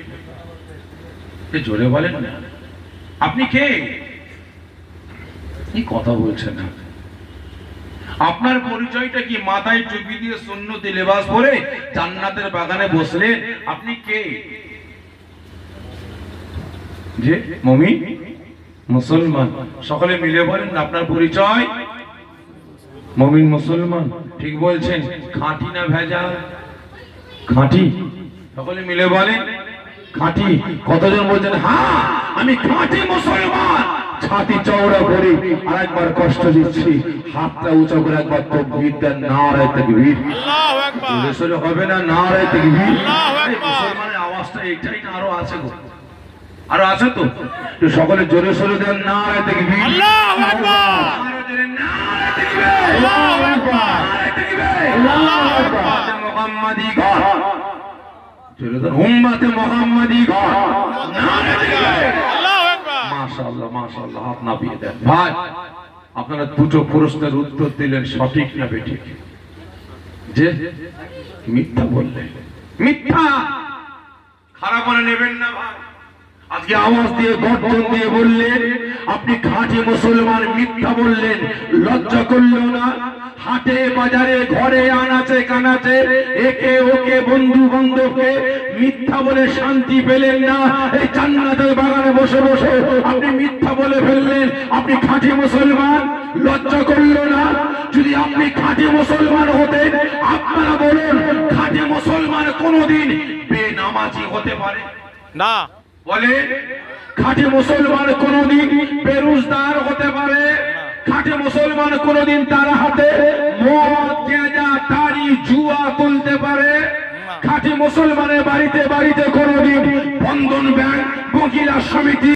জোরে বলেন না, আপনি কে? কি কথা বলছেন না? আপনার পরিচয়টা কি? মাথায় টুপি দিয়ে সুন্নতি লিবাস পরে জান্নাতের বাগানে বসলেন, আপনি কে? যে মুমিন, মুসলমান। সকলে মিলে বলেন আপনার পরিচয়? মুমিন, মুসলমান। ঠিক বলছেন, খাঁটি না ভেজাল? খাঁটি। সকলে মিলে বলেন খাঁটি। কতজন বলছেন হ্যাঁ আমি খাঁটি মুসলমান? ছাতি চওড়া করে আর একবার কষ্ট দিচ্ছি, হাতটা উঁচু করে একবার তাকবীর দেন, নারে তাকবীর। আল্লাহু আকবার। জোরে হবে না? নারে তাকবীর। আল্লাহু আকবার। মুসলমানের আওয়াজ আওয়াজটা এইটাই না আরো আছে গো, আরো আছে তো? একটু সকলে জোরে সোরে দেন নারে তাকবীর, আল্লাহু আকবার, আরো জোরে নারে তাকবীর, আল্লাহু আকবার, নারে তাকবীর, আল্লাহু আকবার। মুহাম্মাদি ঘর, জোরে দেন উম্মতে মুহাম্মাদি ঘর, নারে তাকবীর। আল্লাহু আকবার। মাশাআল্লাহ মাশাআল্লাহ, হাত নামিয়ে দেন। ভাই আপনারা দুটো প্রশ্নের উত্তর দিলেন, সঠিক না বেঠিক? যে মিথ্যা বললেন, মিথ্যা খারাপ মনে নেবেন না ভাই। আজকে আওয়াজ দিয়ে গর্জন দিয়ে বললেন আপনি খাঁটি মুসলমান, মিথ্যা বললেন, লজ্জা করলো না? হাটে বাজারে ঘরে আনাচে কানাচে একে ওকে বন্ধু বান্ধবকে মিথ্যা বলে শান্তি পেলেন না? এই জান্নাতের বাগানে বসে বসে আপনি মিথ্যা বলে ফেললেন আপনি খাঁটি মুসলমান, লজ্জা করলো না? যদি আপনি খাঁটি মুসলমান হতেন, আপনারা বলুন খাঁটি মুসলমান কোনোদিন বেনামাজি হতে পারে না, বলে? খাঁটি মুসলমান কোনোদিন বেরোজগার হতে পারে? খাঁটি মুসলমান কোনোদিন তার হাতে মদ গাঁজা তাড়ি জুয়া তুলতে পারে? খাঁটি মুসলমানের বাড়িতে বাড়িতে কোনোদিন বন্ধন ব্যাংক মহিলা সমিতি